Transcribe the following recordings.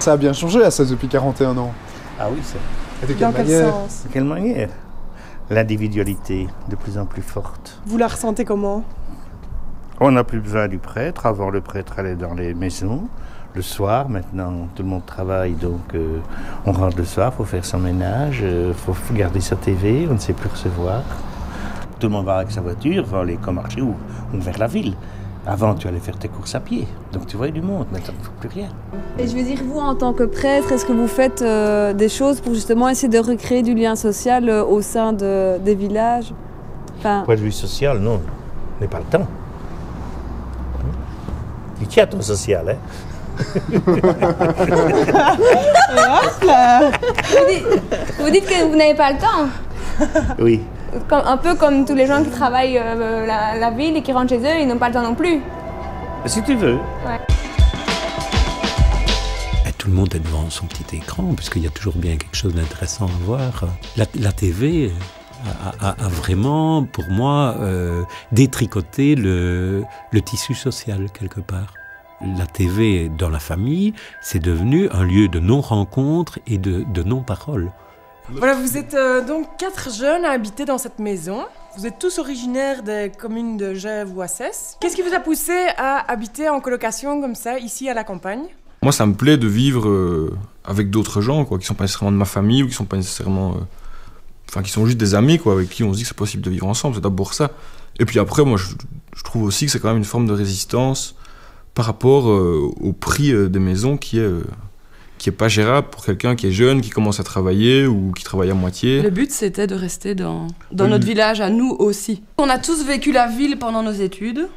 Ça a bien changé à 16 depuis 41 ans. Ah oui, c'est... Et de Dans quelle quel manière? sens? De quelle manière? L'individualité de plus en plus forte. Vous la ressentez comment? On n'a plus besoin du prêtre. Avant, le prêtre allait dans les maisons. Le soir, maintenant, tout le monde travaille, donc on rentre le soir, il faut faire son ménage, il faut garder sa TV, on ne sait plus recevoir. Tout le monde va avec sa voiture, va aller comme marcher ou vers la ville. Avant, tu allais faire tes courses à pied, donc tu voyais du monde, maintenant il ne faut plus rien. Et je veux dire, vous, en tant que prêtre, est-ce que vous faites des choses pour justement essayer de recréer du lien social au sein des villages? Enfin... Point de vue social, non, je n'ai pas le temps. Tu tiens ton social, hein? Vous dites que vous n'avez pas le temps? Oui. Un peu comme tous les gens qui travaillent la ville et qui rentrent chez eux, ils n'ont pas le temps non plus. Si tu veux. Ouais. Tout le monde est devant son petit écran, puisqu'il y a toujours bien quelque chose d'intéressant à voir. La TV a vraiment, pour moi, détricoté le tissu social, quelque part. La TV dans la famille, c'est devenu un lieu de non-rencontre et de non-parole. Voilà, vous êtes donc 4 jeunes à habiter dans cette maison. Vous êtes tous originaires des communes de Gèvres ou Assès. Qu'est-ce qui vous a poussé à habiter en colocation comme ça, ici à la campagne? Moi, ça me plaît de vivre avec d'autres gens, quoi, qui sont pas nécessairement de ma famille ou qui sont pas nécessairement... Enfin, qui sont juste des amis, quoi, avec qui on se dit que c'est possible de vivre ensemble. C'est d'abord ça. Et puis après, moi, je trouve aussi que c'est quand même une forme de résistance par rapport au prix des maisons qui est pas gérable pour quelqu'un qui est jeune, qui commence à travailler ou qui travaille à moitié. Le but, c'était de rester dans notre village à nous aussi. On a tous vécu la ville pendant nos études.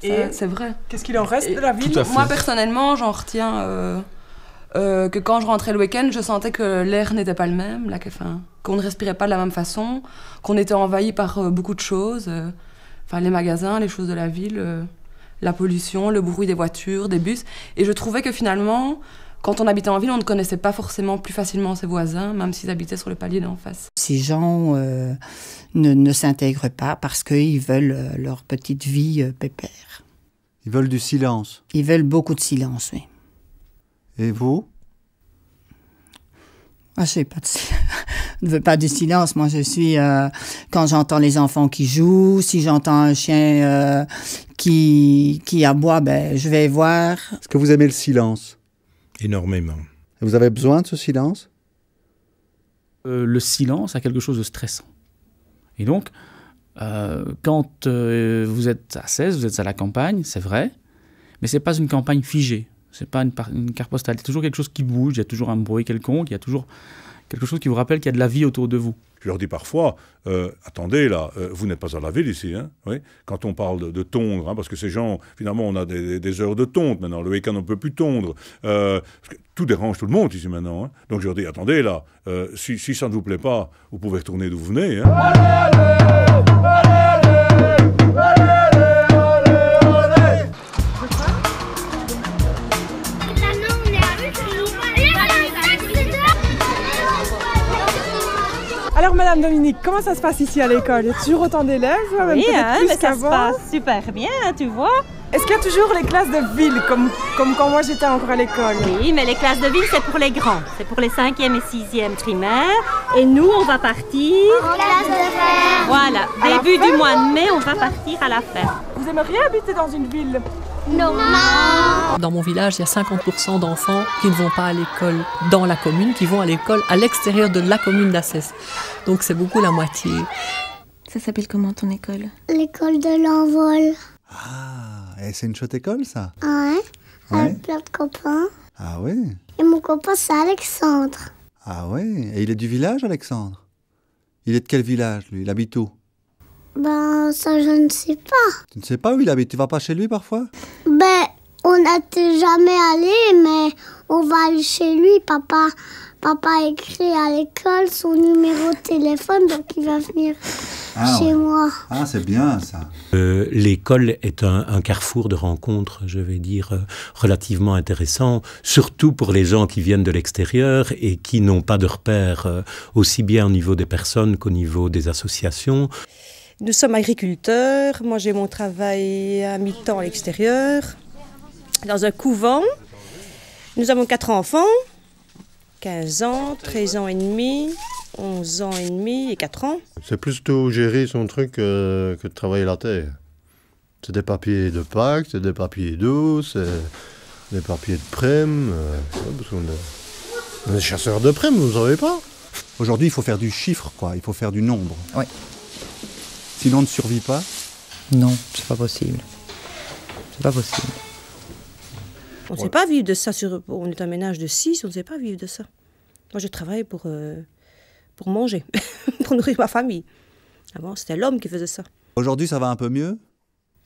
Et c'est vrai. Qu'est-ce qu'il en reste de la ville? Moi, personnellement, j'en retiens que quand je rentrais le week-end, je sentais que l'air n'était pas le même, qu'on ne respirait pas de la même façon, qu'on était envahi par beaucoup de choses. Les magasins, les choses de la ville, la pollution, le bruit des voitures, des bus. Et je trouvais que finalement, quand on habitait en ville, on ne connaissait pas forcément plus facilement ses voisins, même s'ils habitaient sur le palier d'en face. Ces gens ne s'intègrent pas parce qu'ils veulent leur petite vie pépère. Ils veulent du silence. Ils veulent beaucoup de silence, oui. Et vous? Moi, je ne veux pas du silence. Moi, je suis... quand j'entends les enfants qui jouent, si j'entends un chien qui aboie, ben, je vais voir. Est-ce que vous aimez le silence? Énormément. Et vous avez besoin de ce silence? Le silence a quelque chose de stressant. Et donc, quand vous êtes à 16, vous êtes à la campagne, c'est vrai, mais ce n'est pas une campagne figée. Ce n'est pas une carte postale. Il y a toujours quelque chose qui bouge, il y a toujours un bruit quelconque, il y a toujours quelque chose qui vous rappelle qu'il y a de la vie autour de vous. Je leur dis parfois, attendez là, vous n'êtes pas à la ville ici, hein, oui. Quand on parle de tondre, hein, parce que ces gens, finalement on a des heures de tonte maintenant, le week-end on ne peut plus tondre, parce que tout dérange tout le monde ici maintenant, hein. Donc je leur dis, attendez là, si ça ne vous plaît pas, vous pouvez retourner d'où vous venez. Hein. Alors Madame Dominique, comment ça se passe ici à l'école? Il y a toujours autant d'élèves? Oui, mais ça se passe super bien, tu vois. Est-ce qu'il y a toujours les classes de ville, comme quand moi j'étais encore à l'école? Oui, mais les classes de ville, c'est pour les grands. C'est pour les 5e et 6e primaires. Et nous, on va partir... En classe de ferme. Voilà, début du mois de mai, on va partir à la ferme. Vous aimeriez habiter dans une ville? Non. Dans mon village, il y a 50% d'enfants qui ne vont pas à l'école dans la commune, qui vont à l'école à l'extérieur de la commune d'Assès. Donc c'est beaucoup la moitié. Ça s'appelle comment ton école? L'école de l'envol. Ah, et c'est une chouette école ça? Ouais, ouais. Avec plein de copains. Ah oui? Et mon copain c'est Alexandre. Ah oui, et il est du village Alexandre? Il est de quel village lui? Il habite où? Ben, ça je ne sais pas. Tu ne sais pas où il habite? Tu vas pas chez lui parfois? Ben, on n'était jamais allé, mais on va aller chez lui. Papa a écrit à l'école son numéro de téléphone, donc il va venir chez moi. Ah, c'est bien ça. L'école est un carrefour de rencontres, je vais dire, relativement intéressant, surtout pour les gens qui viennent de l'extérieur et qui n'ont pas de repères, aussi bien au niveau des personnes qu'au niveau des associations. Nous sommes agriculteurs. Moi, j'ai mon travail à mi-temps à l'extérieur, dans un couvent. Nous avons 4 enfants. 15 ans, 13 ans et demi, 11 ans et demi et 4 ans. C'est plutôt gérer son truc que de travailler la terre. C'est des papiers de Pâques, c'est des papiers d'eau, c'est des papiers de prime. Parce qu'on est des chasseurs de prime, vous ne savez pas. Aujourd'hui, il faut faire du chiffre, quoi. Il faut faire du nombre. Oui. Sinon, on ne survit pas. Non, c'est pas possible. C'est pas possible. On ne sait pas vivre de ça. On est un ménage de 6, on ne sait pas vivre de ça. Moi, je travaille pour manger, pour nourrir ma famille. Avant, c'était l'homme qui faisait ça. Aujourd'hui, ça va un peu mieux?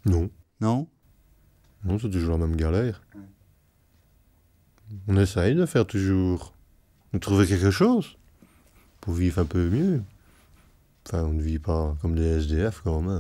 Non. Non? Non, c'est toujours la même galère. On essaye de faire toujours... de trouver quelque chose pour vivre un peu mieux. Enfin, on ne vit pas comme des SDF quand même.